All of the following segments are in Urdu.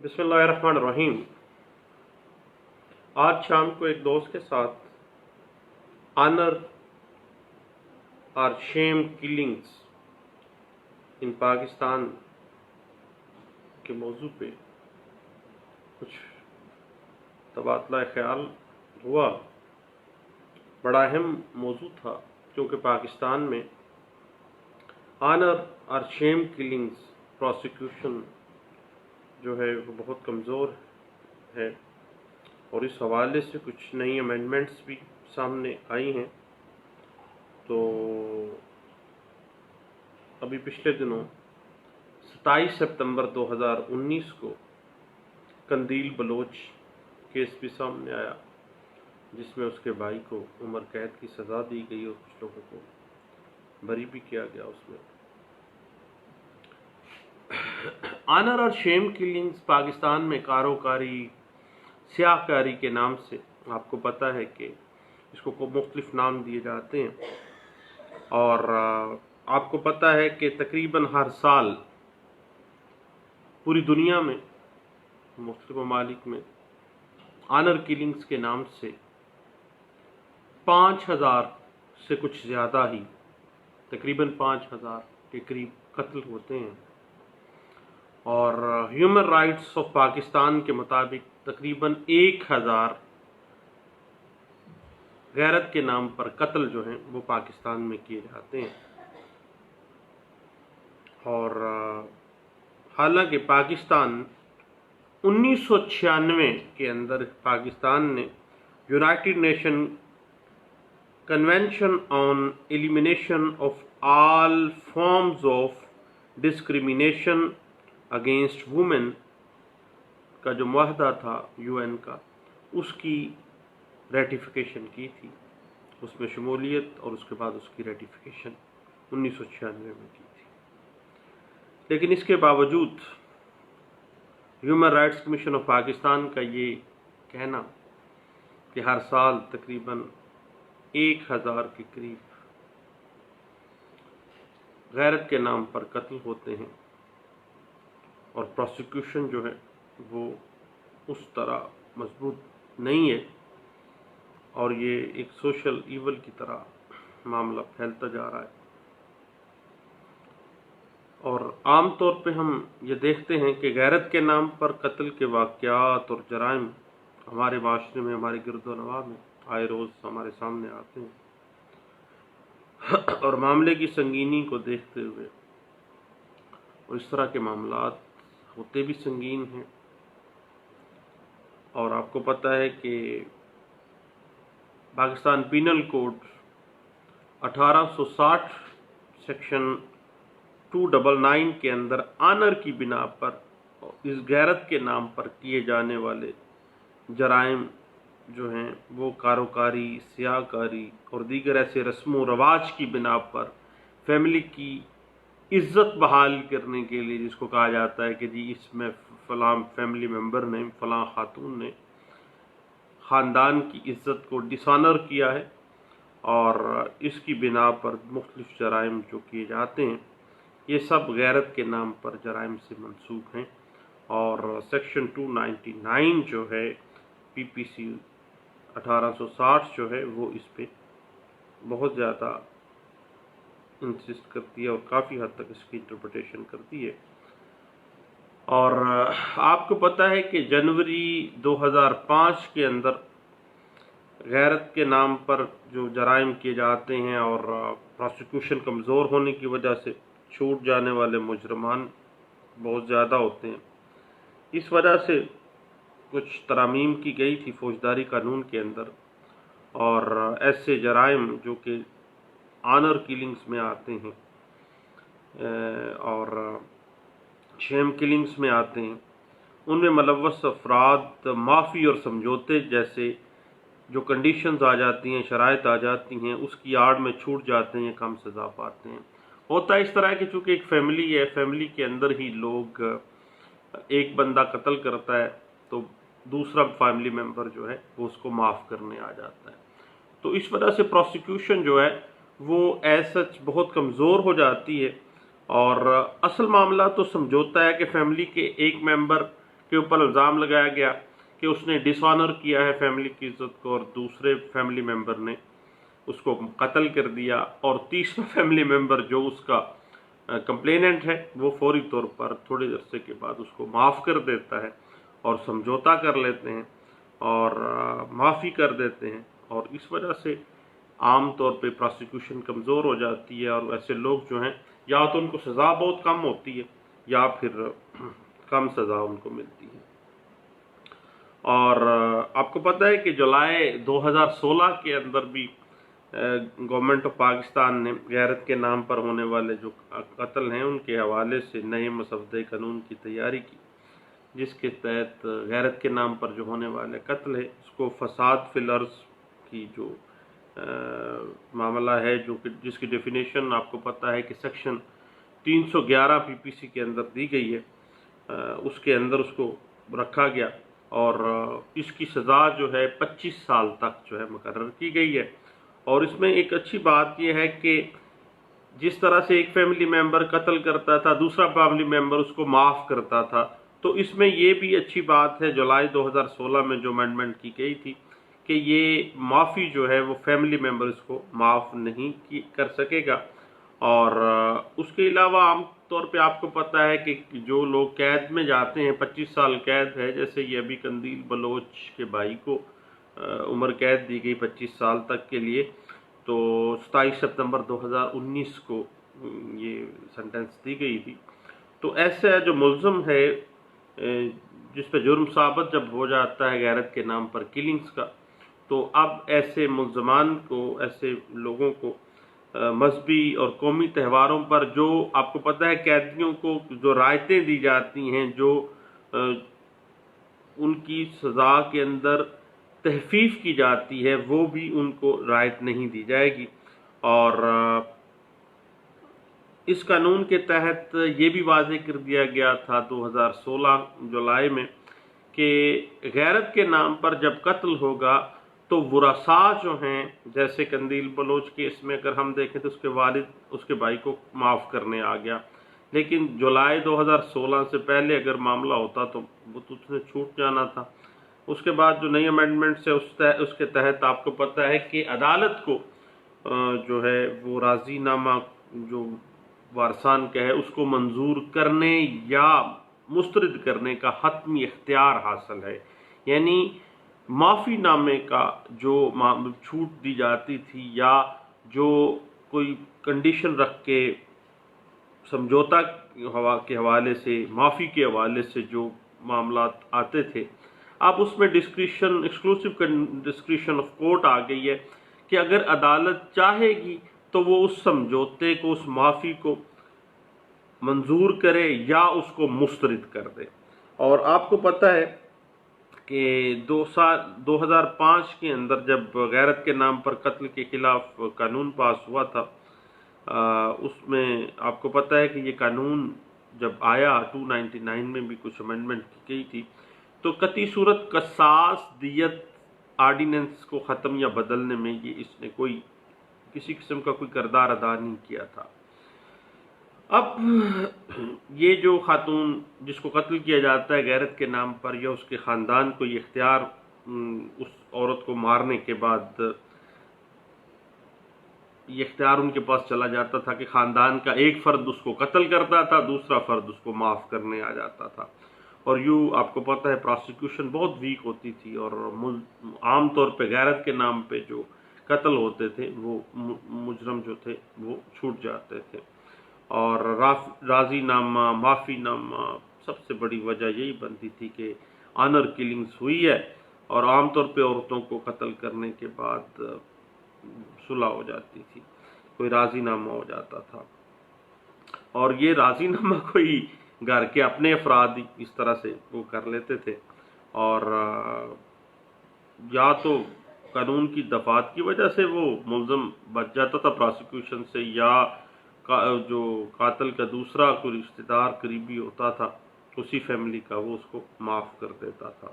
بسم اللہ الرحمن الرحیم۔ آج شام کو ایک دوست کے ساتھ آنر اور شیم کلنگز ان پاکستان کے موضوع پہ کچھ تبادلہ خیال ہوا۔ بڑا اہم موضوع تھا کیونکہ پاکستان میں آنر اور شیم کلنگز پروسیکیوشن جو ہے وہ بہت کمزور ہے، اور اس حوالے سے کچھ نئی امینڈمنٹس بھی سامنے آئی ہیں۔ تو ابھی پچھلے دنوں 27 سپتمبر 2019 کو قندیل بلوچ کیس بھی سامنے آیا، جس میں اس کے بھائی کو عمر قید کی سزا دی گئی اور کچھ لوگوں کو بری بھی کیا گیا اس میں۔ آنر اور شیم کلنگز پاکستان میں کاروکاری، سیاہ کاری کے نام سے آپ کو پتہ ہے کہ اس کو مختلف نام دیے جاتے ہیں، اور آپ کو پتہ ہے کہ تقریباً ہر سال پوری دنیا میں مختلف ممالک میں آنر کلنگز کے نام سے 5000 سے کچھ زیادہ ہی، تقریباً 5000 کے قریب قتل ہوتے ہیں، اور ہیومن رائٹس آف پاکستان کے مطابق تقریباً 1000 غیرت کے نام پر قتل جو ہیں وہ پاکستان میں کیے جاتے ہیں۔ اور حالانکہ پاکستان 1996 کے اندر پاکستان نے united nation convention on elimination of all forms of discrimination against women کا جو معاہدہ تھا UN کا، اس کی ریٹیفیکیشن کی تھی، اس میں شمولیت اور اس کے بعد اس کی ریٹیفیکیشن 1996 میں کی تھی۔ لیکن اس کے باوجود human rights commission of Pakistan کا یہ کہنا کہ ہر سال تقریباً 1000 کے قریب غیرت کے نام پر قتل ہوتے ہیں، اور پروسیکیوشن جو ہے وہ اس طرح مضبوط نہیں ہے، اور یہ ایک سوشل ایول کی طرح معاملہ پھیلتا جا رہا ہے۔ اور عام طور پہ ہم یہ دیکھتے ہیں کہ غیرت کے نام پر قتل کے واقعات اور جرائم ہمارے معاشرے میں، ہمارے گرد و نواح میں آئے روز ہمارے سامنے آتے ہیں، اور معاملے کی سنگینی کو دیکھتے ہوئے اور اس طرح کے معاملات ہوتے بھی سنگین ہیں۔ اور آپ کو پتہ ہے کہ پاکستان پینل کوڈ 1860 سیکشن 299 کے اندر آنر کی بنا پر اس غیرت کے نام پر کیے جانے والے جرائم جو ہیں وہ کاروکاری، سیاہ کاری اور دیگر ایسے رسم و رواج کی بنا پر فیملی کی عزت بحال کرنے کے لیے، جس کو کہا جاتا ہے کہ جی اس میں فلاں فیملی ممبر نے، فلاں خاتون نے خاندان کی عزت کو ڈسآنر کیا ہے، اور اس کی بنا پر مختلف جرائم جو کیے جاتے ہیں یہ سب غیرت کے نام پر جرائم سے منسوب ہیں۔ اور سیکشن 299 جو ہے PPC 1860 جو ہے وہ اس پہ بہت زیادہ انسسٹ کرتی ہے اور کافی حد تک اس کی انٹرپریٹیشن کرتی ہے۔ اور آپ کو پتہ ہے کہ جنوری 2005 کے اندر غیرت کے نام پر جو جرائم کیے جاتے ہیں اور پروسیکیوشن کمزور ہونے کی وجہ سے چھوٹ جانے والے مجرمان بہت زیادہ ہوتے ہیں، اس وجہ سے کچھ ترامیم کی گئی تھی فوجداری قانون کے اندر، اور ایسے جرائم جو کہ آنر کلنگز میں آتے ہیں اور شیم کلنگز میں آتے ہیں، ان میں ملوث افراد معافی اور سمجھوتے جیسے جو کنڈیشنز آ جاتی ہیں، شرائط آ جاتی ہیں، اس کی آڑ میں چھوٹ جاتے ہیں، کم سزا پاتے ہیں۔ ہوتا اس طرح کہ چونکہ ایک فیملی ہے، فیملی کے اندر ہی لوگ، ایک بندہ قتل کرتا ہے تو دوسرا فیملی ممبر جو ہے وہ اس کو معاف کرنے آ جاتا ہے، تو اس وجہ سے پروسیکیوشن جو ہے وہ ایسا بہت کمزور ہو جاتی ہے۔ اور اصل معاملہ تو سمجھوتا ہے کہ فیملی کے ایک ممبر کے اوپر الزام لگایا گیا کہ اس نے ڈس آنر کیا ہے فیملی کی عزت کو، اور دوسرے فیملی ممبر نے اس کو قتل کر دیا، اور تیسرا فیملی ممبر جو اس کا کمپلیننٹ ہے وہ فوری طور پر تھوڑے عرصے کے بعد اس کو معاف کر دیتا ہے اور سمجھوتا کر لیتے ہیں اور معافی کر دیتے ہیں، اور اس وجہ سے عام طور پہ پراسیکیوشن کمزور ہو جاتی ہے، اور ایسے لوگ جو ہیں یا تو ان کو سزا بہت کم ہوتی ہے یا پھر کم سزا ان کو ملتی ہے۔ اور آپ کو پتہ ہے کہ جولائی 2016 کے اندر بھی گورنمنٹ آف پاکستان نے غیرت کے نام پر ہونے والے جو قتل ہیں ان کے حوالے سے نئے مسودہ قانون کی تیاری کی، جس کے تحت غیرت کے نام پر جو ہونے والے قتل ہے اس کو فساد فی الارض کی جو معاملہ ہے، جو کہ جس کی ڈیفینیشن آپ کو پتہ ہے کہ سیکشن 311 PPC کے اندر دی گئی ہے، اس کے اندر اس کو رکھا گیا، اور اس کی سزا جو ہے 25 سال تک جو ہے مقرر کی گئی ہے۔ اور اس میں ایک اچھی بات یہ ہے کہ جس طرح سے ایک فیملی ممبر قتل کرتا تھا دوسرا فیملی ممبر اس کو معاف کرتا تھا، تو اس میں یہ بھی اچھی بات ہے جولائی 2016 میں جو امینڈمنٹ کی گئی تھی کہ یہ معافی جو ہے وہ فیملی ممبر اس کو معاف نہیں کر سکے گا۔ اور اس کے علاوہ عام طور پہ آپ کو پتہ ہے کہ جو لوگ قید میں جاتے ہیں 25 سال قید ہے، جیسے یہ ابھی قندیل بلوچ کے بھائی کو عمر قید دی گئی 25 سال تک کے لیے، تو 27 سپتمبر 2019 کو یہ سنٹنس دی گئی تھی۔ تو ایسا جو ملزم ہے جس پہ جرم ثابت جب ہو جاتا ہے غیرت کے نام پر کلنگز کا، تو اب ایسے ملزمان کو، ایسے لوگوں کو مذہبی اور قومی تہواروں پر جو آپ کو پتہ ہے قیدیوں کو جو رعایتیں دی جاتی ہیں، جو ان کی سزا کے اندر تخفیف کی جاتی ہے، وہ بھی ان کو رعایت نہیں دی جائے گی۔ اور اس قانون کے تحت یہ بھی واضح کر دیا گیا تھا 2016 جولائی میں کہ غیرت کے نام پر جب قتل ہوگا تو ورثاء جو ہیں، جیسے قندیل بلوچ کے اس میں اگر ہم دیکھیں تو اس کے والد اس کے بھائی کو معاف کرنے آ گیا، لیکن جولائی 2016 سے پہلے اگر معاملہ ہوتا تو وہ تو اس نے چھوٹ جانا تھا۔ اس کے بعد جو نئی امینڈمنٹس ہے اس کے تحت آپ کو پتہ ہے کہ عدالت کو جو ہے وہ راضی نامہ جو وارثان کا ہے اس کو منظور کرنے یا مسترد کرنے کا حتمی اختیار حاصل ہے، یعنی معافی نامے کا جو چھوٹ دی جاتی تھی یا جو کوئی کنڈیشن رکھ کے سمجھوتا کے حوالے سے، معافی کے حوالے سے جو معاملات آتے تھے، اب اس میں discretion, exclusive discretion of court آ گئی ہے کہ اگر عدالت چاہے گی تو وہ اس سمجھوتے کو، اس معافی کو منظور کرے یا اس کو مسترد کر دے۔ اور آپ کو پتہ ہے کہ 2005 کے اندر جب غیرت کے نام پر قتل کے خلاف قانون پاس ہوا تھا، اس میں آپ کو پتہ ہے کہ یہ قانون جب آیا 299 میں بھی کچھ امینڈمنٹ کی گئی تھی، تو قطعی صورت قصاص دیت آرڈیننس کو ختم یا بدلنے میں یہ اس نے کسی قسم کا کوئی کردار ادا نہیں کیا تھا۔ اب یہ جو خاتون جس کو قتل کیا جاتا ہے غیرت کے نام پر، یا اس کے خاندان کو یہ اختیار اس عورت کو مارنے کے بعد یہ اختیار ان کے پاس چلا جاتا تھا کہ خاندان کا ایک فرد اس کو قتل کرتا تھا، دوسرا فرد اس کو معاف کرنے آ جاتا تھا، اور یوں آپ کو پتہ ہے پراسیکیوشن بہت ویک ہوتی تھی، اور عام طور پہ غیرت کے نام پہ جو قتل ہوتے تھے وہ مجرم جو تھے وہ چھوٹ جاتے تھے۔ اور راضی نامہ، معافی نامہ، سب سے بڑی وجہ یہی بنتی تھی کہ آنر کلنگز ہوئی ہے، اور عام طور پہ عورتوں کو قتل کرنے کے بعد صلح ہو جاتی تھی، کوئی راضی نامہ ہو جاتا تھا، اور یہ راضی نامہ کوئی گھر کے اپنے افراد اس طرح سے وہ کر لیتے تھے، اور یا تو قانون کی دفعات کی وجہ سے وہ ملزم بچ جاتا تھا پراسیکیوشن سے، یا جو قاتل کا دوسرا کوئی رشتہ دار قریبی ہوتا تھا اسی فیملی کا، وہ اس کو معاف کر دیتا تھا۔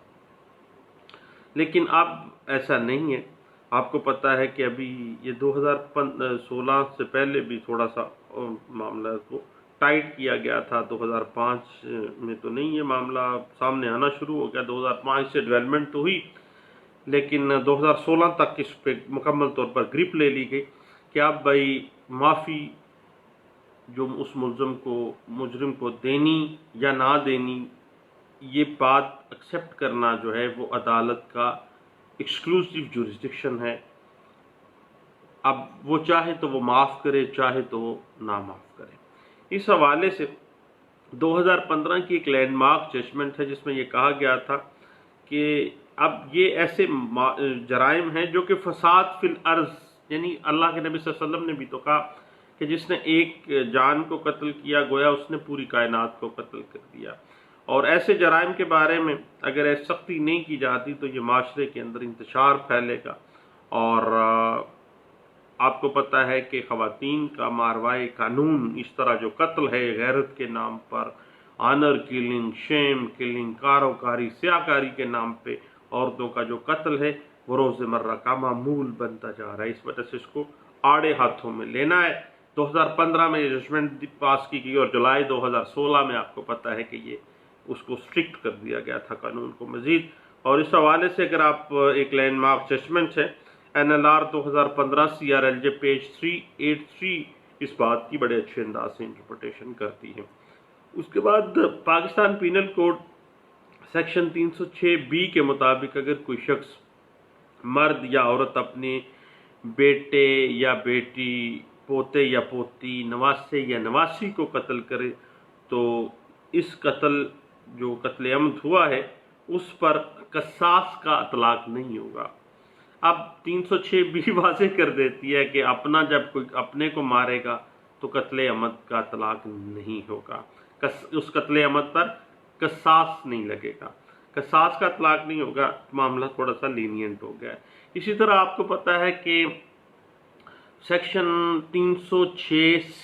لیکن اب ایسا نہیں ہے۔ آپ کو پتہ ہے کہ ابھی یہ 2016 سے پہلے بھی تھوڑا سا معاملہ کو ٹائٹ کیا گیا تھا 2005 میں، تو نہیں یہ معاملہ سامنے آنا شروع ہو گیا، 2005 سے ڈیولپمنٹ تو ہوئی، لیکن 2016 تک اس پہ مکمل طور پر گرپ لے لی گئی کہ اب بھائی معافی جو اس مجرم کو دینی یا نہ دینی، یہ بات ایکسیپٹ کرنا جو ہے وہ عدالت کا ایکسکلوسیو جورسڈکشن ہے۔ اب وہ چاہے تو وہ معاف کرے، چاہے تو وہ نہ معاف کرے۔ اس حوالے سے 2015 کی ایک لینڈ مارک ججمنٹ ہے جس میں یہ کہا گیا تھا کہ اب یہ ایسے جرائم ہیں جو کہ فساد فی الارض، یعنی اللہ کے نبی صلی اللہ علیہ وسلم نے بھی تو کہا کہ جس نے ایک جان کو قتل کیا گویا اس نے پوری کائنات کو قتل کر دیا، اور ایسے جرائم کے بارے میں اگر سختی نہیں کی جاتی تو یہ معاشرے کے اندر انتشار پھیلے گا، اور آپ کو پتہ ہے کہ خواتین کا ماروائے قانون اس طرح جو قتل ہے غیرت کے نام پر، آنر کلنگ، شیم کلنگ، کاروکاری، سیاکاری کے نام پہ عورتوں کا جو قتل ہے وہ روز مرہ کا معمول بنتا جا رہا ہے۔ اس وجہ سے اس کو آڑے ہاتھوں میں لینا ہے۔ 2015 میں یہ ججمنٹ پاس کی گئی، اور جولائی 2016 میں آپ کو پتہ ہے کہ یہ اس کو اسٹرکٹ کر دیا گیا تھا قانون کو مزید۔ اور اس حوالے سے اگر آپ ایک لینڈ مارک ججمنٹ ہے NLR 2015 CRLJ پیج 383 اس بات کی بڑے اچھے انداز سے انٹرپریٹیشن کرتی ہے۔ اس کے بعد Pakistan penal code section 306B کے مطابق اگر کوئی شخص مرد یا عورت اپنے بیٹے یا بیٹی، پوتے یا پوتی، نواسے یا نواسی کو قتل کرے تو اس قتل جو قتل عمد ہوا ہے اس پر قصاص کا اطلاق نہیں ہوگا۔ اب 306B واضح کر دیتی ہے کہ اپنا جب کوئی اپنے کو مارے گا تو قتل عمد کا اطلاق نہیں ہوگا، اس قتل عمد پر قصاص نہیں لگے گا، قصاص کا اطلاق نہیں ہوگا، معاملہ تھوڑا سا لینینٹ ہو گیا ہے۔ اسی طرح آپ کو پتہ ہے کہ section 306C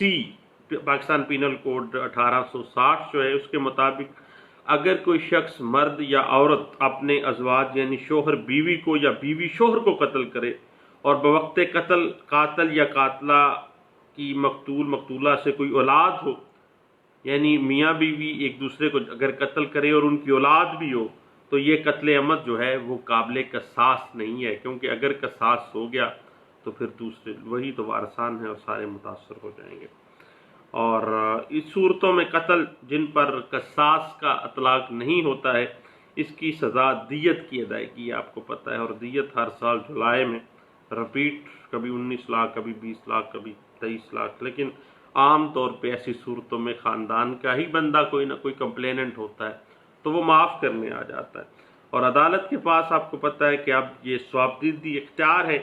Pakistan penal code 1860 جو ہے اس کے مطابق اگر کوئی شخص مرد یا عورت اپنے ازواج یعنی شوہر بیوی کو یا بیوی شوہر کو قتل کرے اور بوقت قتل قاتل یا قاتلہ کی مقتولہ سے کوئی اولاد ہو، یعنی میاں بیوی ایک دوسرے کو اگر قتل کرے اور ان کی اولاد بھی ہو، تو یہ قتل عمد جو ہے وہ قابل قصاص نہیں ہے، کیونکہ اگر قصاص ہو گیا تو پھر دوسرے وہی تو وارثان ہیں اور سارے متاثر ہو جائیں گے۔ اور اس صورتوں میں قتل جن پر قصاص کا اطلاق نہیں ہوتا ہے اس کی سزا دیت کی ادائیگی ہے، آپ کو پتہ ہے، اور دیت ہر سال جولائی میں رپیٹ، کبھی 19 لاکھ، کبھی 20 لاکھ، کبھی 23 لاکھ، لیکن عام طور پہ ایسی صورتوں میں خاندان کا ہی بندہ کوئی نہ کوئی کمپلیننٹ ہوتا ہے تو وہ معاف کرنے آ جاتا ہے، اور عدالت کے پاس آپ کو پتہ ہے کہ اب یہ ثوابدیدی اختیار ہے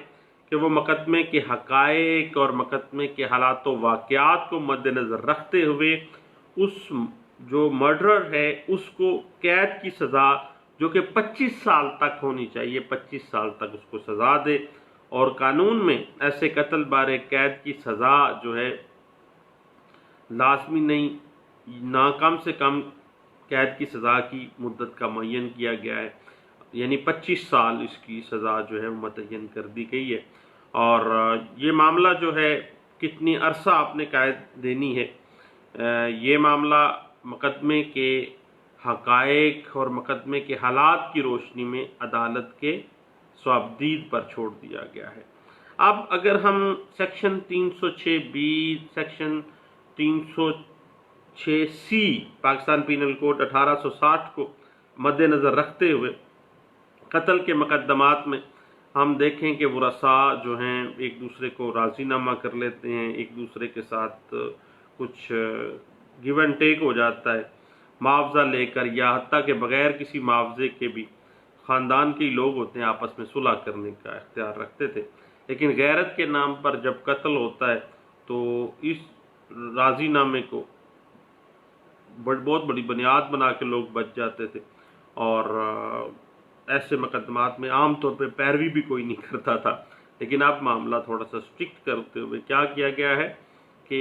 کہ وہ مقدمے کے حقائق اور مقدمے کے حالات و واقعات کو مد نظر رکھتے ہوئے اس جو مرڈرر ہے اس کو قید کی سزا جو کہ 25 سال تک ہونی چاہیے، 25 سال تک اس کو سزا دے، اور قانون میں ایسے قتل بارے قید کی سزا جو ہے لازمی نہیں، نہ کم سے کم قید کی سزا کی مدت کا معین کیا گیا ہے، یعنی 25 سال اس کی سزا جو ہے متعین کر دی گئی ہے۔ اور یہ معاملہ جو ہے کتنی عرصہ آپ نے قید دینی ہے، یہ معاملہ مقدمے کے حقائق اور مقدمے کے حالات کی روشنی میں عدالت کے ثوابدید پر چھوڑ دیا گیا ہے۔ اب اگر ہم section 306B، section 306C Pakistan penal code 1860 کو مد نظر رکھتے ہوئے قتل کے مقدمات میں ہم دیکھیں کہ ورثاء جو ہیں ایک دوسرے کو راضی نامہ کر لیتے ہیں، ایک دوسرے کے ساتھ کچھ گیو اینڈ ٹیک ہو جاتا ہے معاوضہ لے کر، یا حتیٰ کہ بغیر کسی معاوضے کے بھی خاندان کے لوگ ہوتے ہیں آپس میں صلح کرنے کا اختیار رکھتے تھے، لیکن غیرت کے نام پر جب قتل ہوتا ہے تو اس راضی نامے کو بہت بڑی بنیاد بنا کے لوگ بچ جاتے تھے، اور ایسے مقدمات میں عام طور پہ پیروی بھی کوئی نہیں کرتا تھا۔ لیکن اب معاملہ تھوڑا سا اسٹرکٹ کرتے ہوئے کیا کیا گیا ہے کہ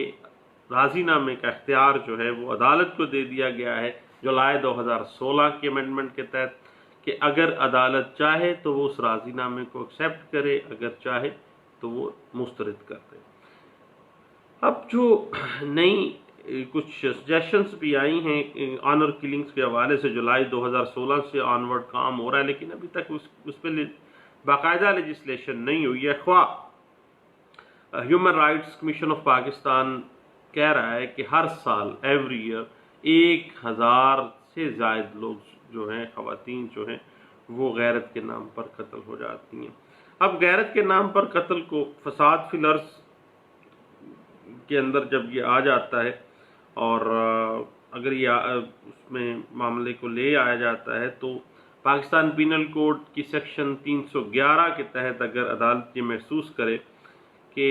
راضی نامے کا اختیار جو ہے وہ عدالت کو دے دیا گیا ہے جولائی 2016 کے امینڈمنٹ کے تحت، کہ اگر عدالت چاہے تو وہ اس راضی نامے کو ایکسیپٹ کرے، اگر چاہے تو وہ مسترد کر دے۔ اب جو نئی کچھ سجیشنز بھی آئی ہیں آنر کلنگز کے حوالے سے، جولائی 2016 سے آنورڈ کام ہو رہا ہے، لیکن ابھی تک اس پہ باقاعدہ لیجسلیشن نہیں ہوئی ہے۔ خواہ human rights commission of Pakistan کہہ رہا ہے کہ ہر سال ایوری ایئر 1000 سے زائد لوگ جو ہیں، خواتین جو ہیں، وہ غیرت کے نام پر قتل ہو جاتی ہیں۔ اب غیرت کے نام پر قتل کو فساد فی الارض کے اندر جب یہ آ جاتا ہے اور اگر یہ اس میں معاملے کو لے آیا جاتا ہے تو پاکستان پینل کوڈ کی سیکشن 311 کے تحت اگر عدالت یہ محسوس کرے کہ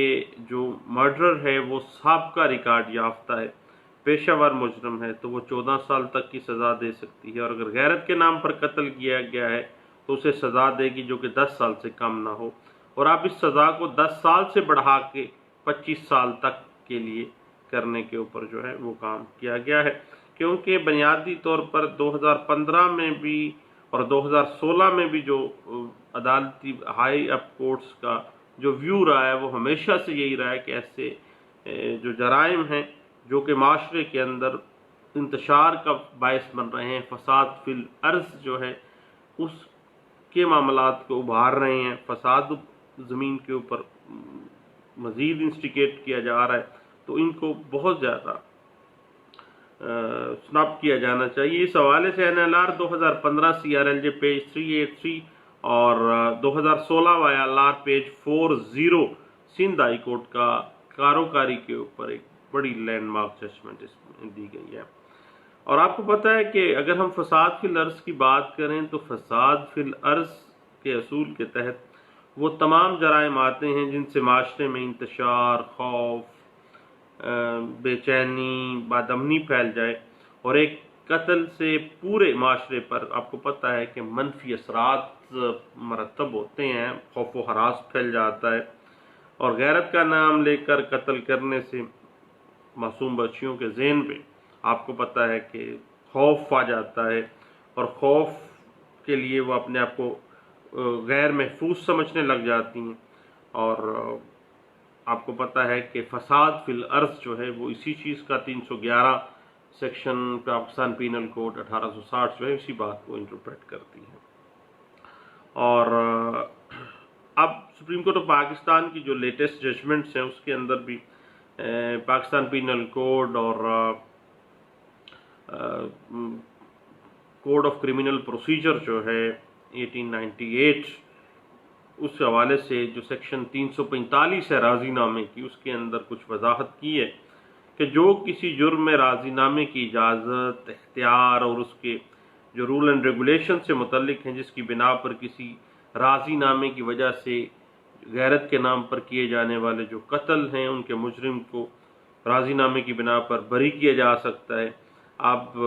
جو مرڈرر ہے وہ سابقہ ریکارڈ یافتہ ہے، پیشہ ور مجرم ہے، تو وہ 14 سال تک کی سزا دے سکتی ہے، اور اگر غیرت کے نام پر قتل کیا گیا ہے تو اسے سزا دے گی جو کہ 10 سال سے کم نہ ہو، اور اب اس سزا کو 10 سال سے بڑھا کے 25 سال تک کے لیے کرنے کے اوپر جو ہے وہ کام کیا گیا ہے، کیونکہ بنیادی طور پر 2015 میں بھی اور 2016 میں بھی جو عدالتی ہائی اپ کورٹس کا جو ویو رہا ہے وہ ہمیشہ سے یہی رہا ہے کہ ایسے جو جرائم ہیں جو کہ معاشرے کے اندر انتشار کا باعث بن رہے ہیں، فساد فی الارض جو ہے اس کے معاملات کو ابھار رہے ہیں، فساد زمین کے اوپر مزید انسٹیگیٹ کیا جا رہا ہے، تو ان کو بہت زیادہ سناب کیا جانا چاہیے۔ اس حوالے سے NLR 2015 CRLJ پیج 383 اور 2016 YLR page 40 Sindh high court کا کاروکاری کے اوپر ایک بڑی لینڈ مارک ججمنٹ اس میں دی گئی ہے۔ اور آپ کو پتہ ہے کہ اگر ہم فساد فی الارض کی بات کریں تو فساد فی الارض کے اصول کے تحت وہ تمام جرائم آتے ہیں جن سے معاشرے میں انتشار، خوف، بے چینی، بد امنی پھیل جائے، اور ایک قتل سے پورے معاشرے پر آپ کو پتہ ہے کہ منفی اثرات مرتب ہوتے ہیں، خوف و ہراس پھیل جاتا ہے، اور غیرت کا نام لے کر قتل کرنے سے معصوم بچیوں کے ذہن پہ آپ کو پتہ ہے کہ خوف آ جاتا ہے، اور خوف کے لیے وہ اپنے آپ کو غیر محفوظ سمجھنے لگ جاتی ہیں، اور آپ کو پتہ ہے کہ فساد فی الارض جو ہے وہ اسی چیز کا 311 سیکشن پاکستان پینل کوڈ 1860 جو ہے اسی بات کو انٹرپریٹ کرتی ہے۔ اور اب سپریم کورٹ آف پاکستان کی جو لیٹسٹ ججمنٹس ہیں اس کے اندر بھی پاکستان پینل کوڈ اور کوڈ آف کرمنل پروسیجر جو ہے 1898 اس حوالے سے جو سیکشن 345 ہے راضی نامے کی، اس کے اندر کچھ وضاحت کی ہے کہ جو کسی جرم میں راضی نامے کی اجازت، اختیار اور اس کے جو رول اینڈ ریگولیشن سے متعلق ہیں، جس کی بنا پر کسی راضی نامے کی وجہ سے غیرت کے نام پر کیے جانے والے جو قتل ہیں ان کے مجرم کو راضی نامے کی بنا پر بری کیا جا سکتا ہے۔ اب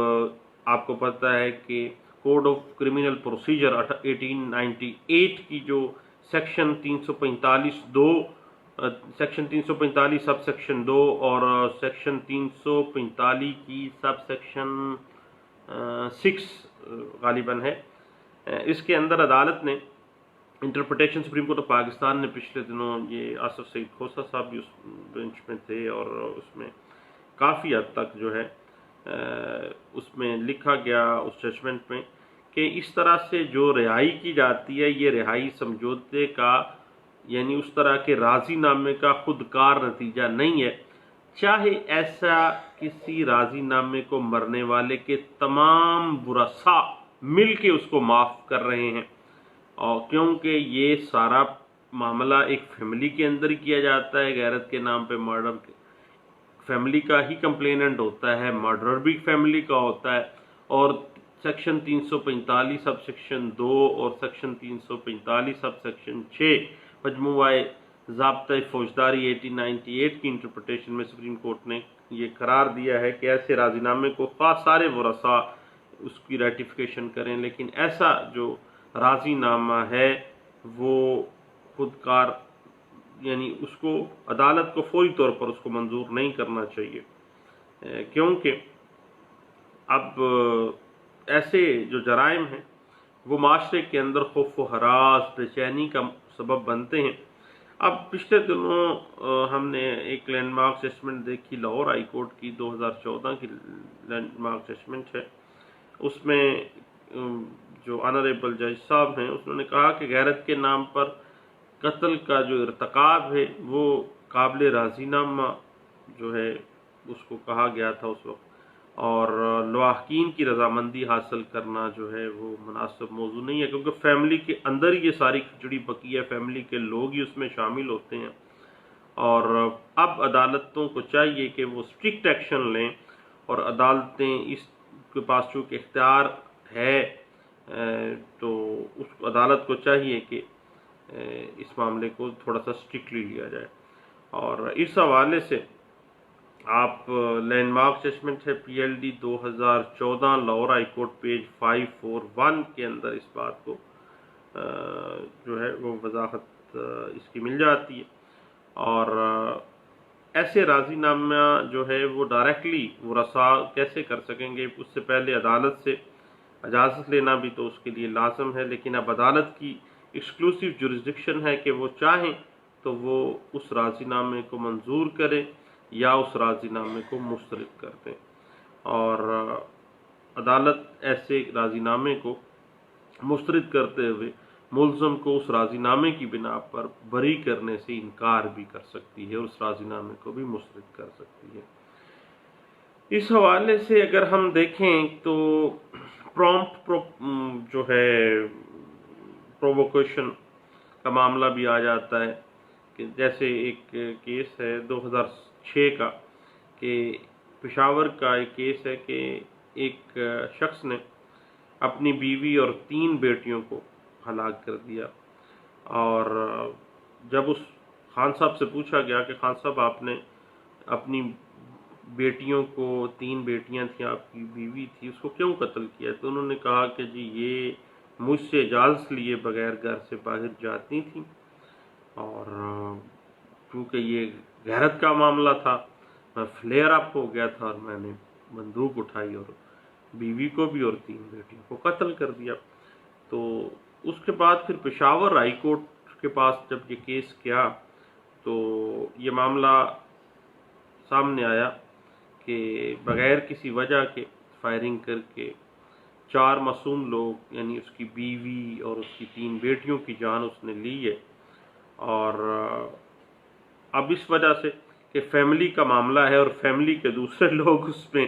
آپ کو پتہ ہے کہ کوڈ آف کرمنل پروسیجر 1898 کی جو سیکشن 345(2) سیکشن 345 سب سیکشن 2 اور سیکشن 345 کی سب سیکشن 6 غالباً ہے، اس کے اندر عدالت نے interpretation supreme court of Pakistan نے پچھلے دنوں، یہ آصف سعید کھوسہ صاحب بھی اس بینچ میں تھے، اور اس میں کافی حد تک جو ہے اس میں لکھا گیا اس ججمنٹ میں کہ اس طرح سے جو رہائی کی جاتی ہے یہ رہائی سمجھوتے کا یعنی اس طرح کے راضی نامے کا خودکار نتیجہ نہیں ہے، چاہے ایسا کسی راضی نامے کو مرنے والے کے تمام ورثاء مل کے اس کو معاف کر رہے ہیں، اور کیونکہ یہ سارا معاملہ ایک فیملی کے اندر ہی کیا جاتا ہے، غیرت کے نام پہ مرڈر فیملی کا ہی کمپلیننٹ ہوتا ہے، مرڈر بھی فیملی کا ہوتا ہے، اور سیکشن 345 سب سیکشن 2 اور سیکشن 345 سب سیکشن 6 مجموعہ ضابطہ فوجداری 1898 کی انٹرپریٹیشن میں سپریم کورٹ نے یہ قرار دیا ہے کہ ایسے راضی نامے کو خاص سارے ورثاء اس کی ریٹیفیکیشن کریں، لیکن ایسا جو راضی نامہ ہے وہ خودکار یعنی اس کو عدالت کو فوری طور پر اس کو منظور نہیں کرنا چاہیے، کیونکہ اب ایسے جو جرائم ہیں وہ معاشرے کے اندر خوف و ہراس، بے چینی کا سبب بنتے ہیں۔ اب پچھلے دنوں ہم نے ایک لینڈ مارک ججمنٹ دیکھی لاہور ہائی کورٹ کی 2014 کی لینڈ مارک ججمنٹ ہے. اس میں جو آنریبل جج صاحب ہیں انہوں نے کہا کہ غیرت کے نام پر قتل کا جو ارتکاب ہے وہ قابل راضی نامہ جو ہے اس کو کہا گیا تھا اس وقت، اور لواحقین کی رضامندی حاصل کرنا جو ہے وہ مناسب موضوع نہیں ہے، کیونکہ فیملی کے اندر یہ ساری کھچڑی پکی ہے، فیملی کے لوگ ہی اس میں شامل ہوتے ہیں. اور اب عدالتوں کو چاہیے کہ وہ اسٹرکٹ ایکشن لیں، اور عدالتیں اس کے پاس چونکہ اختیار ہے تو اس عدالت کو چاہیے کہ اس معاملے کو تھوڑا سا اسٹرکٹلی لیا جائے. اور اس حوالے سے آپ لینڈ مارک ججمنٹ ہے PLD 2014 Lahore high court page 541 کے اندر اس بات کو جو ہے وہ وضاحت اس کی مل جاتی ہے. اور ایسے راضی نامہ جو ہے وہ ڈائریکٹلی ورثاء کیسے کر سکیں گے؟ اس سے پہلے عدالت سے اجازت لینا بھی تو اس کے لیے لازم ہے، لیکن اب عدالت کی ایکسکلوسیو جورسڈکشن ہے کہ وہ چاہیں تو وہ اس راضی نامے کو منظور کریں یا اس راضی نامے کو مسترد کر دیں. اور عدالت ایسے راضی نامے کو مسترد کرتے ہوئے ملزم کو اس راضی نامے کی بنا پر بری کرنے سے انکار بھی کر سکتی ہے، اس راضی نامے کو بھی مسترد کر سکتی ہے. اس حوالے سے اگر ہم دیکھیں تو پرومپٹ جو ہے پروووکیشن کا معاملہ بھی آ جاتا ہے، کہ جیسے ایک کیس ہے 2006 کا، کہ پشاور کا ایک کیس ہے کہ ایک شخص نے اپنی بیوی اور 3 بیٹیوں کو ہلاک کر دیا. اور جب اس خان صاحب سے پوچھا گیا کہ خان صاحب آپ نے اپنی بیٹیوں کو 3 بیٹیاں تھیں، آپ کی بیوی تھی، اس کو کیوں قتل کیا؟ تو انہوں نے کہا کہ جی یہ مجھ سے اجازت لیے بغیر گھر سے باہر جاتی تھیں، اور کیونکہ یہ غیرت کا معاملہ تھا میں فلیئر اپ ہو گیا تھا اور میں نے بندوق اٹھائی اور بیوی کو بھی اور 3 بیٹیوں کو قتل کر دیا. تو اس کے بعد پھر پشاور ہائی کورٹ کے پاس جب یہ کیس کیا تو یہ معاملہ سامنے آیا کہ بغیر کسی وجہ کے فائرنگ کر کے 4 معصوم لوگ یعنی اس کی بیوی اور اس کی 3 بیٹیوں کی جان اس نے لی ہے. اور اب اس وجہ سے کہ فیملی کا معاملہ ہے اور فیملی کے دوسرے لوگ اس میں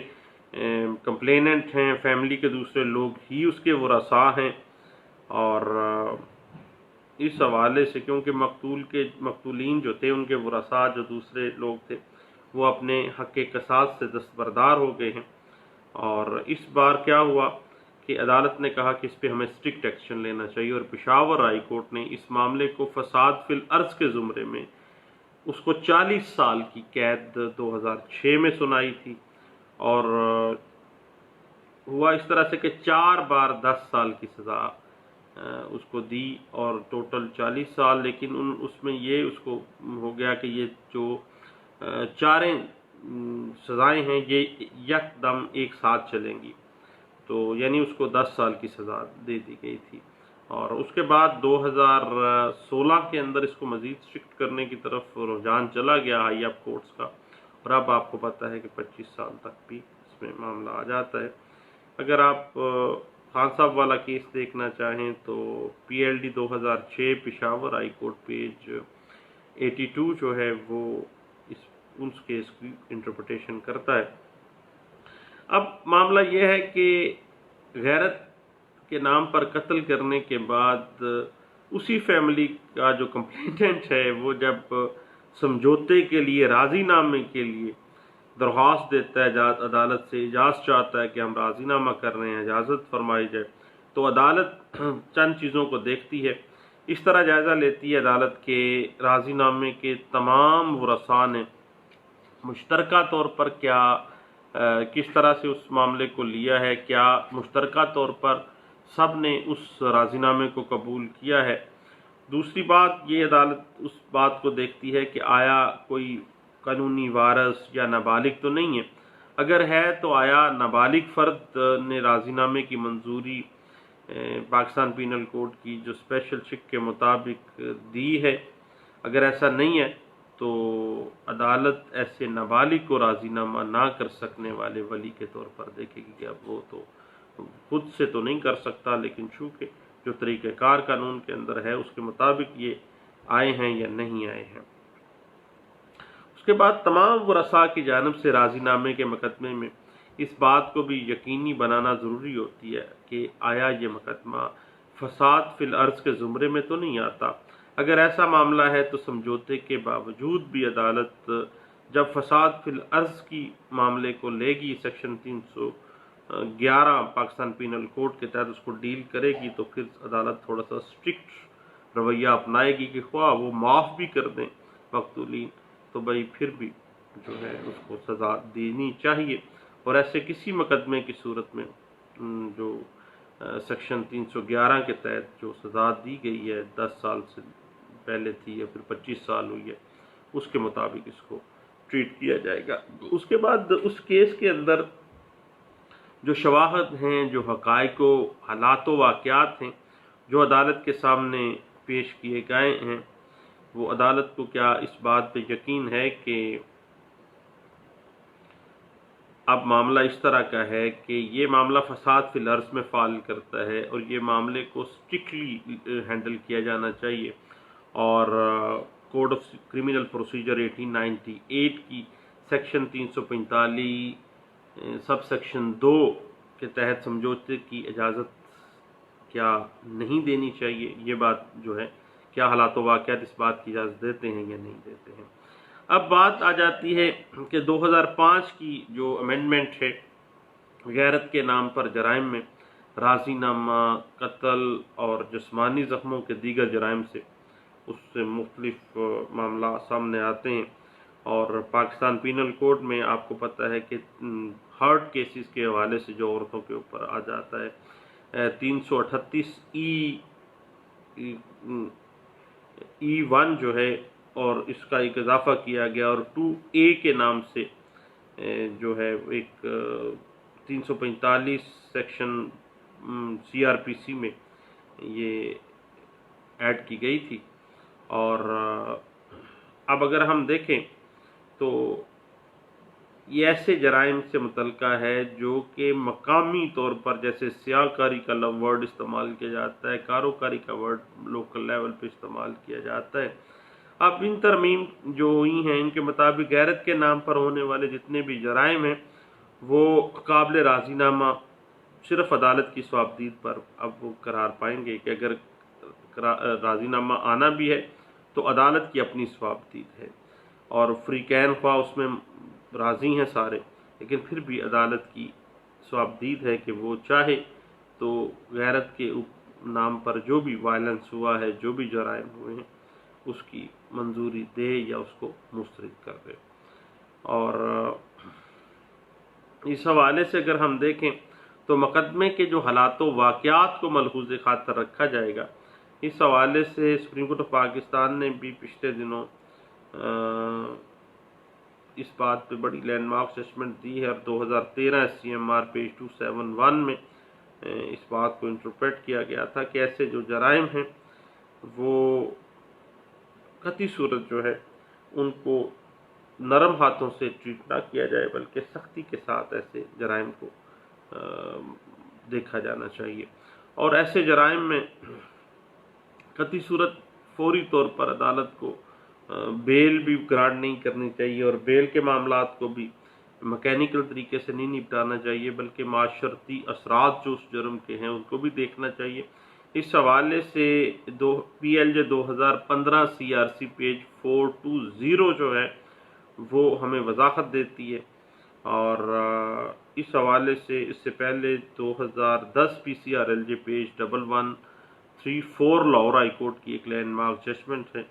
کمپلیننٹ ہیں، فیملی کے دوسرے لوگ ہی اس کے ورثاء ہیں. اور اس حوالے سے کیونکہ مقتولین جو تھے ان کے ورثاء جو دوسرے لوگ تھے وہ اپنے حق قصاص سے دستبردار ہو گئے ہیں. اور اس بار کیا ہوا کہ عدالت نے کہا کہ اس پہ ہمیں اسٹرکٹ ایکشن لینا چاہیے، اور پشاور ہائی کورٹ نے اس معاملے کو فساد فی الارض کے زمرے میں اس کو 40 سال کی قید 2006 میں سنائی تھی. اور ہوا اس طرح سے کہ 4 بار 10 سال کی سزا اس کو دی، اور ٹوٹل 40 سال. لیکن اس میں یہ اس کو ہو گیا کہ یہ جو 4 سزائیں ہیں یہ یکدم ایک ساتھ چلیں گی، تو یعنی اس کو 10 سال کی سزا دے دی گئی تھی. اور اس کے بعد 2016 کے اندر اس کو مزید اسٹرکٹ کرنے کی طرف رجحان چلا گیا ہائی اپ کورٹس کا، اور اب آپ کو پتہ ہے کہ 25 سال تک بھی اس میں معاملہ آ جاتا ہے. اگر آپ خان صاحب والا کیس دیکھنا چاہیں تو PLD 2006 Peshawar high court page 82 جو ہے وہ اس کیس کی انٹرپریٹیشن کرتا ہے. اب معاملہ یہ ہے کہ غیرت کے نام پر قتل کرنے کے بعد اسی فیملی کا جو کمپلینٹنٹ ہے وہ جب سمجھوتے کے لیے راضی نامے کے لیے درخواست دیتا ہے عدالت سے، اجازت چاہتا ہے کہ ہم راضی نامہ کر رہے ہیں، اجازت فرمائی جائے، تو عدالت چند چیزوں کو دیکھتی ہے. اس طرح جائزہ لیتی ہے عدالت کے راضی نامے کے تمام ورثاء نے مشترکہ طور پر کس طرح سے اس معاملے کو لیا ہے، کیا مشترکہ طور پر سب نے اس راضی نامے کو قبول کیا ہے. دوسری بات یہ عدالت اس بات کو دیکھتی ہے کہ آیا کوئی قانونی وارث یا نابالغ تو نہیں ہے، اگر ہے تو آیا نابالغ فرد نے راضی نامے کی منظوری پاکستان پینل کوڈ کی جو اسپیشل چیک کے مطابق دی ہے. اگر ایسا نہیں ہے تو عدالت ایسے نابالغ کو راضی نامہ نہ کر سکنے والے ولی کے طور پر دیکھے گی کہ اب وہ تو خود سے تو نہیں کر سکتا، لیکن چونکہ جو طریقہ کار قانون کے اندر ہے اس کے مطابق یہ آئے ہیں یا نہیں آئے ہیں۔ اس کے بعد تمام ورثاء کی جانب سے راضی نامے کے مقدمے میں اس بات کو بھی یقینی بنانا ضروری ہوتی ہے کہ آیا یہ مقدمہ فساد فی الارض کے زمرے میں تو نہیں آتا۔ اگر ایسا معاملہ ہے تو سمجھوتے کے باوجود بھی عدالت جب فساد فی الارض کی معاملے کو لے گی، سیکشن 311 پاکستان پینل کوڈ کے تحت اس کو ڈیل کرے گی، تو پھر عدالت تھوڑا سا اسٹرکٹ رویہ اپنائے گی کہ خواہ وہ معاف بھی کر دیں مقتولین تو بھائی پھر بھی جو ہے اس کو سزا دینی چاہیے۔ اور ایسے کسی مقدمے کی صورت میں جو سیکشن 311 کے تحت جو سزا دی گئی ہے 10 سال سے پہلے تھی یا پھر 25 سال ہوئی ہے، اس کے مطابق اس کو ٹریٹ کیا جائے گا۔ اس کے بعد اس کیس کے اندر جو شواہد ہیں، جو حقائق و حالات و واقعات ہیں جو عدالت کے سامنے پیش کیے گئے ہیں، وہ عدالت کو کیا اس بات پہ یقین ہے کہ اب معاملہ اس طرح کا ہے کہ یہ معاملہ فساد فی الارض میں فال کرتا ہے اور یہ معاملے کو اسٹرکٹلی ہینڈل کیا جانا چاہیے، اور کوڈ آف کرمنل پروسیجر 1898 کی سیکشن 345 سب سیکشن 2 کے تحت سمجھوتے کی اجازت کیا نہیں دینی چاہیے، یہ بات جو ہے کیا حالات و واقعات اس بات کی اجازت دیتے ہیں یا نہیں دیتے ہیں۔ اب بات آ جاتی ہے کہ 2005 کی جو امینڈمنٹ ہے غیرت کے نام پر جرائم میں، راضی نامہ، قتل اور جسمانی زخموں کے دیگر جرائم سے اس سے مختلف معاملہ سامنے آتے ہیں، اور پاکستان پینل کوڈ میں آپ کو پتہ ہے کہ ہارٹ کیسز کے حوالے سے جو عورتوں کے اوپر آ جاتا ہے 338 E1 جو ہے، اور اس کا ایک اضافہ کیا گیا، اور 2A کے نام سے جو ہے ایک 345 سیکشن CRPC میں یہ ایڈ کی گئی تھی۔ اور اب اگر ہم دیکھیں تو یہ ایسے جرائم سے متعلقہ ہے جو کہ مقامی طور پر، جیسے سیاہ کاری کا ورڈ استعمال کیا جاتا ہے، کاروکاری کا ورڈ لوکل لیول پہ استعمال کیا جاتا ہے۔ اب ان ترمیم جو ہوئی ہیں ان کے مطابق غیرت کے نام پر ہونے والے جتنے بھی جرائم ہیں وہ قابل راضی نامہ صرف عدالت کی صوابدید پر اب وہ قرار پائیں گے کہ اگر راضی نامہ آنا بھی ہے تو عدالت کی اپنی صوابدید ہے، اور فریقین خواہ اس میں راضی ہیں سارے، لیکن پھر بھی عدالت کی صوابدید ہے کہ وہ چاہے تو غیرت کے نام پر جو بھی وائلنس ہوا ہے، جو بھی جرائم ہوئے ہیں، اس کی منظوری دے یا اس کو مسترد کر دے۔ اور اس حوالے سے اگر ہم دیکھیں تو مقدمے کے جو حالات و واقعات کو ملحوظ خاطر رکھا جائے گا، اس حوالے سے سپریم کورٹ آف پاکستان نے بھی پچھلے دنوں اس بات پہ بڑی لینڈ مارک ججمنٹ دی ہے، اور 2013 SCMR پیج 271 میں اس بات کو انٹرپریٹ کیا گیا تھا کہ ایسے جو جرائم ہیں وہ قطعی صورت جو ہے ان کو نرم ہاتھوں سے ٹریٹ نہ کیا جائے، بلکہ سختی کے ساتھ ایسے جرائم کو دیکھا جانا چاہیے، اور ایسے جرائم میں قطعی صورت فوری طور پر عدالت کو بیل بھی گرانٹ نہیں کرنی چاہیے، اور بیل کے معاملات کو بھی مکینیکل طریقے سے نہیں نپٹانا چاہیے، بلکہ معاشرتی اثرات جو اس جرم کے ہیں ان کو بھی دیکھنا چاہیے۔ اس حوالے سے PLJ 2015 CRC پیج 420 جو ہے وہ ہمیں وضاحت دیتی ہے، اور اس حوالے سے اس سے پہلے 2010 PCRLJ page 1134 Lahore high court کی ایک لینڈ مارک ججمنٹ ہے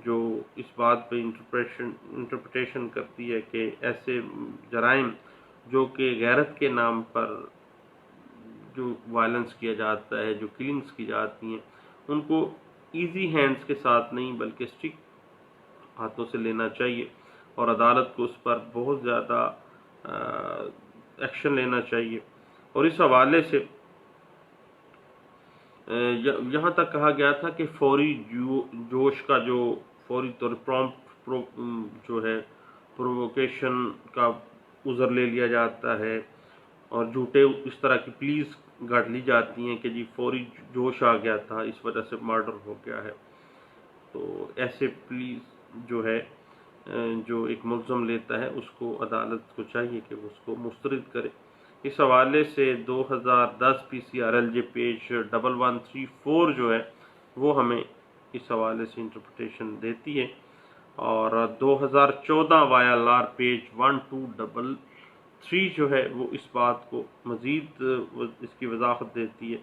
جو اس بات پہ انٹرپریٹیشن کرتی ہے کہ ایسے جرائم جو کہ غیرت کے نام پر جو وائلنس کیا جاتا ہے، جو کلنگز کی جاتی ہیں، ان کو ایزی ہینڈز کے ساتھ نہیں بلکہ اسٹرکٹ ہاتھوں سے لینا چاہیے، اور عدالت کو اس پر بہت زیادہ ایکشن لینا چاہیے۔ اور اس حوالے سے یہاں تک کہا گیا تھا کہ فوری جوش کا جو فوری طور پرومپٹ جو ہے پرووکیشن کا عذر لے لیا جاتا ہے، اور جھوٹے اس طرح کی پلیز گاڑ لی جاتی ہیں کہ جی فوری جوش آ گیا تھا، اس وجہ سے مرڈر ہو گیا ہے۔ تو ایسے پلیز جو ہے جو ایک ملزم لیتا ہے، اس کو عدالت کو چاہیے کہ وہ اس کو مسترد کرے۔ اس حوالے سے 2010 PCRLJ پیج 1134 جو ہے وہ ہمیں اس حوالے سے انٹرپریٹیشن دیتی ہے، اور 2014 YLR پیج 1233 جو ہے وہ اس بات کو مزید اس کی وضاحت دیتی ہے،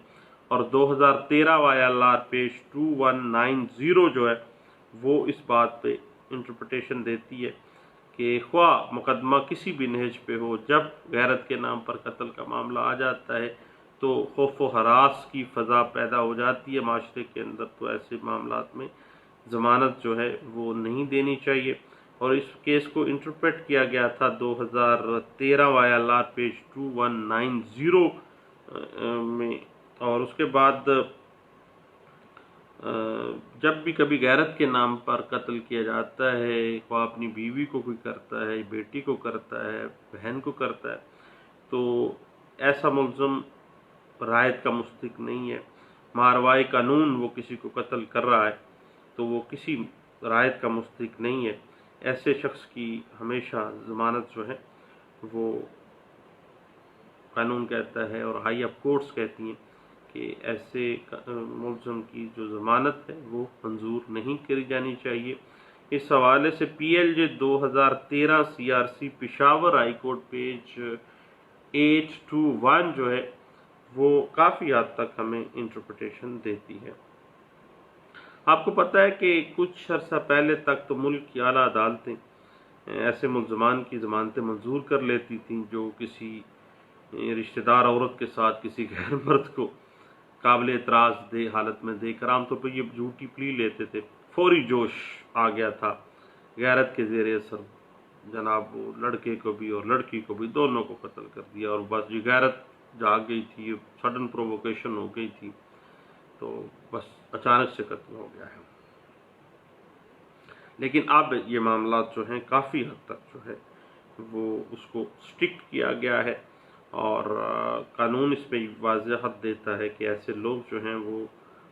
اور 2013 YLR پیج 2190 جو ہے وہ اس بات پہ انٹرپریٹیشن دیتی ہے کہ خواہ مقدمہ کسی بھی نہج پہ ہو، جب غیرت کے نام پر قتل کا معاملہ آ جاتا ہے تو خوف و ہراس کی فضا پیدا ہو جاتی ہے معاشرے کے اندر، تو ایسے معاملات میں ضمانت جو ہے وہ نہیں دینی چاہیے۔ اور اس کیس کو انٹرپریٹ کیا گیا تھا 2013 YLR پیج 2190 میں، اور اس کے بعد جب بھی کبھی غیرت کے نام پر قتل کیا جاتا ہے، وہ اپنی بیوی کو کوئی کرتا ہے، بیٹی کو کرتا ہے، بہن کو کرتا ہے، تو ایسا ملزم رعایت کا مستحق نہیں ہے۔ ماروائے قانون وہ کسی کو قتل کر رہا ہے تو وہ کسی رعایت کا مستحق نہیں ہے۔ ایسے شخص کی ہمیشہ ضمانت جو ہے وہ قانون کہتا ہے اور ہائی اپ کورٹس کہتی ہیں کہ ایسے ملزم کی جو ضمانت ہے وہ منظور نہیں کری جانی چاہیے۔ اس حوالے سے PLJ 2013 CRC Peshawar high court page 821 جو ہے وہ کافی حد تک ہمیں انٹرپریٹیشن دیتی ہے۔ آپ کو پتہ ہے کہ کچھ عرصہ پہلے تک تو ملک کی اعلیٰ عدالتیں ایسے ملزمان کی ضمانتیں منظور کر لیتی تھیں جو کسی رشتہ دار عورت کے ساتھ کسی غیر مرد کو قابل اعتراض دے حالت میں دے کر، عام طور پہ یہ جھوٹی پلی لیتے تھے، فوری جوش آ گیا تھا، غیرت کے زیر اثر جناب وہ لڑکے کو بھی اور لڑکی کو بھی دونوں کو قتل کر دیا، اور بس یہ غیرت جاگ گئی تھی، سڈن پرووکیشن ہو گئی تھی، تو بس اچانک سے قتل ہو گیا ہے۔ لیکن اب یہ معاملات جو ہیں کافی حد تک جو ہے وہ اس کو اسٹرکٹ کیا گیا ہے، اور قانون اس پہ واضحت دیتا ہے کہ ایسے لوگ جو ہیں وہ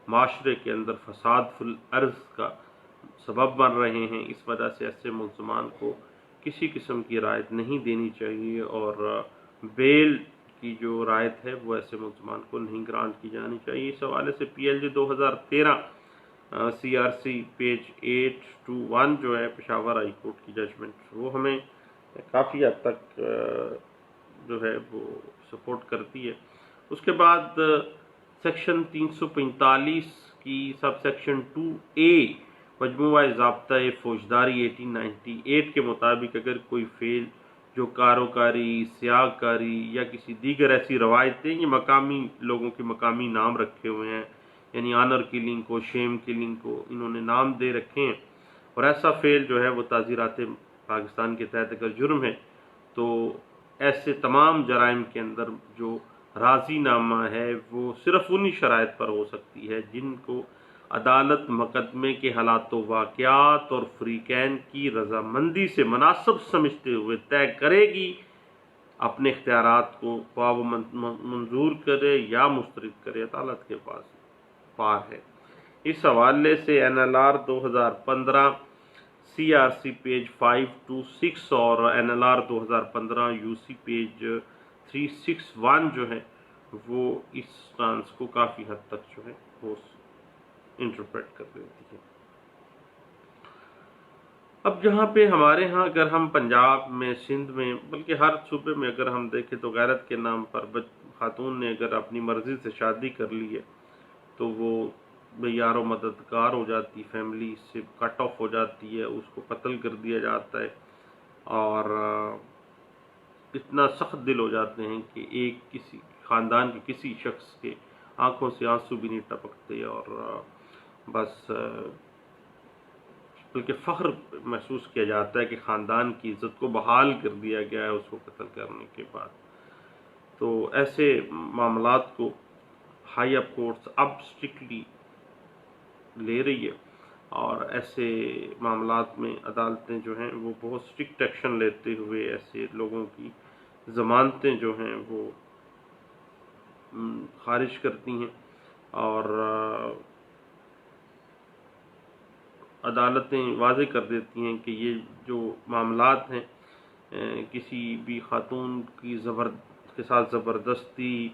معاشرے کے اندر فساد فی الارض کا سبب بن رہے ہیں، اس وجہ سے ایسے ملزمان کو کسی قسم کی رعایت نہیں دینی چاہیے، اور بیل کی جو رعایت ہے وہ ایسے ملزمان کو نہیں گرانٹ کی جانی چاہیے۔ اس حوالے سے PLJ 2013 CRC پیج 821 جو ہے پشاور ہائی کورٹ کی ججمنٹ وہ ہمیں کافی حد تک جو ہے وہ سپورٹ کرتی ہے۔ اس کے بعد سیکشن 345 کی سب سیکشن 2A مجموعہ ضابطۂ فوجداری 1898 کے مطابق اگر کوئی فعل جو کاروکاری، سیاہ کاری یا کسی دیگر ایسی روایتیں، یہ مقامی لوگوں کے مقامی نام رکھے ہوئے ہیں، یعنی آنر کلنگ کو، شیم کلنگ کو انہوں نے نام دے رکھے ہیں، اور ایسا فعل جو ہے وہ تعزیرات پاکستان کے تحت اگر جرم ہے تو ایسے تمام جرائم کے اندر جو راضی نامہ ہے وہ صرف انہی شرائط پر ہو سکتی ہے جن کو عدالت مقدمے کے حالات و واقعات اور فریقین کی رضامندی سے مناسب سمجھتے ہوئے طے کرے گی، اپنے اختیارات کو خواہ وہ منظور کرے یا مسترد کرے، عدالت کے پاس پار ہے۔ اس حوالے سے NLR 2015 CRC پیج 526 اور NLR 2015 UC پیج 361 جو ہے وہ اس سٹانس کو کافی حد تک جو ہے وہ انٹرپریٹ کر دیتی ہے۔ اب جہاں پہ ہمارے ہاں اگر ہم پنجاب میں، سندھ میں، بلکہ ہر صوبے میں اگر ہم دیکھیں تو غیرت کے نام پر خاتون نے اگر اپنی مرضی سے شادی کر لی ہے تو وہ بے یار و مددگار ہو جاتی، فیملی سے کٹ آف ہو جاتی ہے، اس کو قتل کر دیا جاتا ہے، اور اتنا سخت دل ہو جاتے ہیں کہ ایک کسی خاندان کے کسی شخص کے آنکھوں سے آنسو بھی نہیں ٹپکتے، اور بس بلکہ فخر محسوس کیا جاتا ہے کہ خاندان کی عزت کو بحال کر دیا گیا ہے اس کو قتل کرنے کے بعد۔ تو ایسے معاملات کو ہائی اپ کورٹس اب اسٹرکٹلی لے رہی ہے، اور ایسے معاملات میں عدالتیں جو ہیں وہ بہت اسٹرکٹ ایکشن لیتے ہوئے ایسے لوگوں کی ضمانتیں جو ہیں وہ خارج کرتی ہیں، اور عدالتیں واضح کر دیتی ہیں کہ یہ جو معاملات ہیں کسی بھی خاتون کی کے ساتھ زبردستی،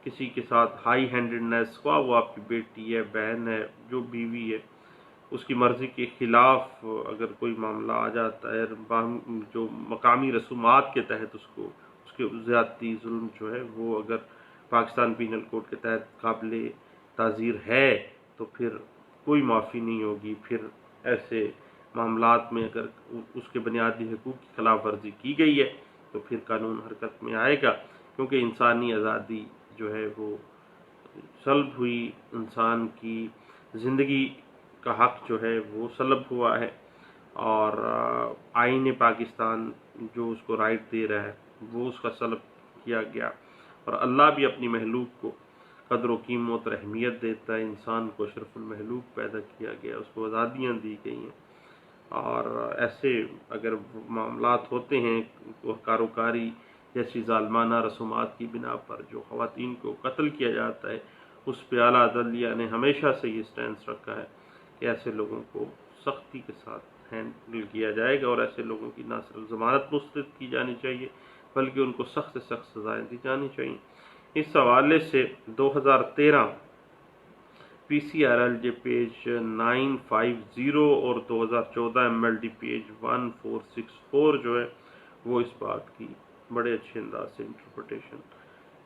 کسی کے ساتھ ہائی ہینڈڈنیس، خواہ وہ آپ کی بیٹی ہے، بہن ہے، جو بیوی ہے، اس کی مرضی کے خلاف اگر کوئی معاملہ آ جاتا ہے جو مقامی رسومات کے تحت اس کے زیادتی ظلم جو ہے وہ اگر پاکستان پینل کوڈ کے تحت قابل تعزیر ہے تو پھر کوئی معافی نہیں ہوگی۔ پھر ایسے معاملات میں اگر اس کے بنیادی حقوق کی خلاف ورزی کی گئی ہے تو پھر قانون حرکت میں آئے گا، کیونکہ انسانی آزادی جو ہے وہ سلب ہوئی، انسان کی زندگی کا حق جو ہے وہ سلب ہوا ہے، اور آئین پاکستان جو اس کو رائٹ دے رہا ہے وہ اس کا سلب کیا گیا، اور اللہ بھی اپنی مخلوق کو قدر و قیمت اور اہمیت دیتا ہے۔ انسان کو اشرف المخلوق پیدا کیا گیا، اس کو آزادیاں دی گئی ہیں، اور ایسے اگر معاملات ہوتے ہیں کاروکاری جیسی ظالمانہ رسومات کی بنا پر جو خواتین کو قتل کیا جاتا ہے، اس پہ اعلیٰ عدلیہ نے ہمیشہ سے یہ سٹینس رکھا ہے کہ ایسے لوگوں کو سختی کے ساتھ ہینڈل کیا جائے گا، اور ایسے لوگوں کی نہ صرف ضمانت مسترد کی جانی چاہیے بلکہ ان کو سخت سے سخت سزائیں دی جانی چاہیے۔ اس حوالے سے 2013 P C R L J page 950 اور 2014 ایم ایل ڈی پیج 1464 جو ہے وہ اس بات کی بڑے اچھے انداز سے انٹرپریٹیشن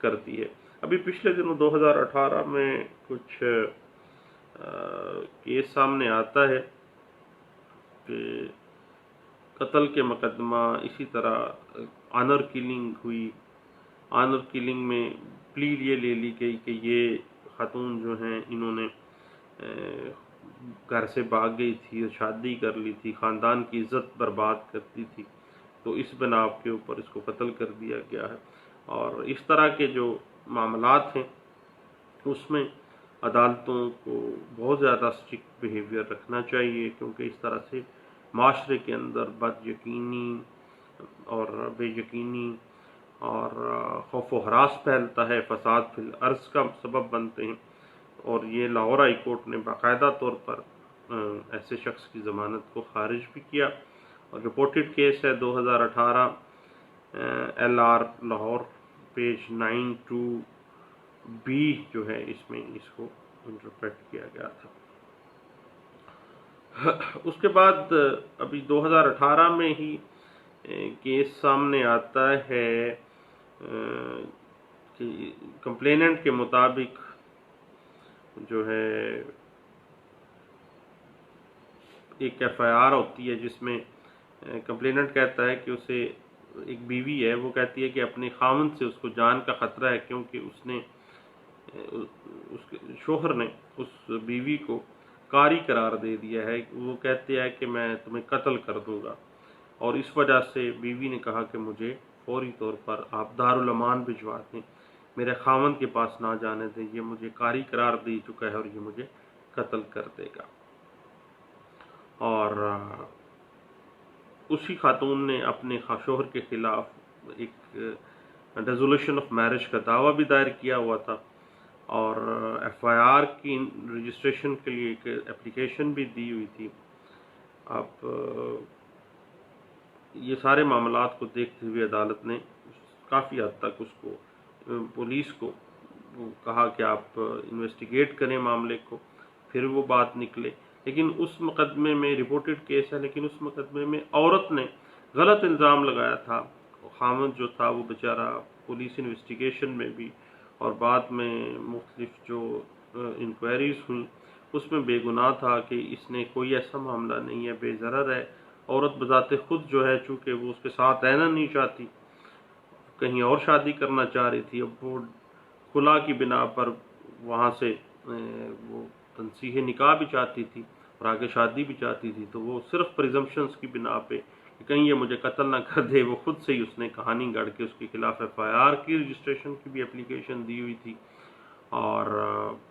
کرتی ہے۔ ابھی پچھلے دنوں 2018 میں کچھ کیس سامنے آتا ہے کہ قتل کے مقدمہ اسی طرح آنر کلنگ ہوئی، آنر کلنگ میں پلی یہ لے لی گئی کہ یہ خاتون جو ہیں انہوں نے گھر سے بھاگ گئی تھی، شادی کر لی تھی، خاندان کی عزت برباد کرتی تھی، تو اس بنا کے اوپر اس کو قتل کر دیا گیا ہے۔ اور اس طرح کے جو معاملات ہیں اس میں عدالتوں کو بہت زیادہ اسٹرکٹ بیہیویئر رکھنا چاہیے، کیونکہ اس طرح سے معاشرے کے اندر بد یقینی اور بے یقینی اور خوف و ہراس پھیلتا ہے، فساد فی الارض کا سبب بنتے ہیں، اور یہ لاہور ہائی کورٹ نے باقاعدہ طور پر ایسے شخص کی ضمانت کو خارج بھی کیا، اور رپورٹڈ کیس ہے 2018 L R Lahore page 92B جو ہے اس میں اس کو انٹرپریٹ کیا گیا تھا۔ اس کے بعد ابھی 2018 میں ہی کیس سامنے آتا ہے کہ کمپلیننٹ کے مطابق جو ہے ایک ایف آئی آر ہوتی ہے جس میں کمپلیننٹ کہتا ہے کہ اسے ایک بیوی ہے، وہ کہتی ہے کہ اپنے خاوند سے اس کو جان کا خطرہ ہے، کیونکہ اس کے شوہر نے اس بیوی کو قاری قرار دے دیا ہے، وہ کہتے ہیں کہ میں تمہیں قتل کر دوں گا، اور اس وجہ سے بیوی نے کہا کہ مجھے فوری طور پر آپ دارالامان بھجوا دیں، میرے خاوند کے پاس نہ جانے دیں، یہ مجھے قاری قرار دے چکا ہے اور یہ مجھے قتل کر دے گا۔ اور اسی خاتون نے اپنے شوہر کے خلاف ایک ڈیزولیشن آف میرج کا دعویٰ بھی دائر کیا ہوا تھا، اور ایف آئی آر کی رجسٹریشن کے لیے ایک اپلیکیشن بھی دی ہوئی تھی۔ اب یہ سارے معاملات کو دیکھتے ہوئے عدالت نے کافی حد تک اس کو پولیس کو کہا کہ آپ انویسٹیگیٹ کریں معاملے کو، پھر وہ بات نکلے، لیکن اس مقدمے میں رپورٹڈ کیس ہے، لیکن اس مقدمے میں عورت نے غلط الزام لگایا تھا، خامد جو تھا وہ بیچارہ پولیس انویسٹیگیشن میں بھی اور بعد میں مختلف جو انکوائریز ہوئیں اس میں بے گناہ تھا، کہ اس نے کوئی ایسا معاملہ نہیں ہے، بے ضرر ہے۔ عورت بذات خود جو ہے چونکہ وہ اس کے ساتھ رہنا نہیں چاہتی، کہیں اور شادی کرنا چاہ رہی تھی، اب وہ خلا کی بنا پر وہاں سے وہ تنسیح نکاح بھی چاہتی تھی اور آگے شادی بھی چاہتی تھی، تو وہ صرف پریزمپشنز کی بنا پہ کہ کہیں یہ مجھے قتل نہ کر دے، وہ خود سے ہی اس نے کہانی گڑھ کے اس کے خلاف ایف آئی آر کی رجسٹریشن کی بھی اپلیکیشن دی ہوئی تھی، اور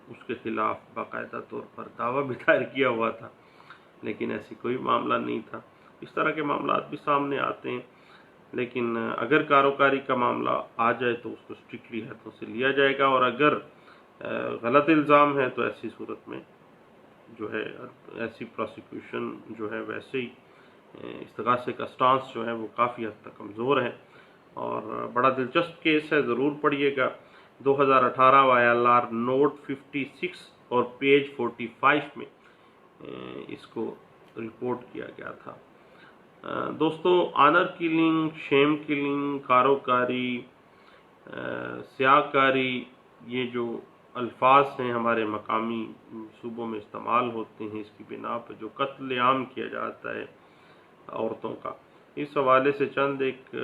اس کے خلاف باقاعدہ طور پر دعویٰ بھی دائر کیا ہوا تھا۔ لیکن ایسی کوئی معاملہ نہیں تھا۔ اس طرح کے معاملات بھی سامنے آتے ہیں، لیکن اگر کاروکاری کا معاملہ آ جائے تو اس کو اسٹرکٹلی ہاتھوں سے لیا جائے گا، اور اگر غلط الزام ہے تو ایسی صورت میں جو ہے ایسی پروسیکیوشن جو ہے ویسے ہی استغاثے کا سٹانس جو ہے وہ کافی حد تک کمزور ہے، اور بڑا دلچسپ کیس ہے، ضرور پڑھیے گا۔ 2018 YLR نوٹ 56 اور پیج 45 میں اس کو رپورٹ کیا گیا تھا۔ دوستو، آنر کلنگ، شیم کلنگ، کاروکاری، سیاہکاری، یہ جو الفاظ ہیں ہمارے مقامی صوبوں میں استعمال ہوتے ہیں، اس کی بنا پہ جو قتل عام کیا جاتا ہے عورتوں کا، اس حوالے سے چند ایک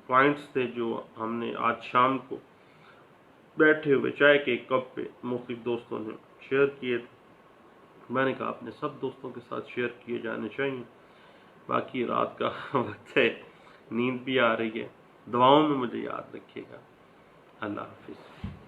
پوائنٹس تھے جو ہم نے آج شام کو بیٹھے ہوئے چائے کے ایک کپ پہ مختلف دوستوں نے شیئر کیے تھے۔ میں نے کہا اپنے سب دوستوں کے ساتھ شیئر کیے جانے چاہیے۔ باقی رات کا وقت ہے، نیند بھی آ رہی ہے، دعاؤں میں مجھے یاد رکھیے گا۔ اللہ حافظ۔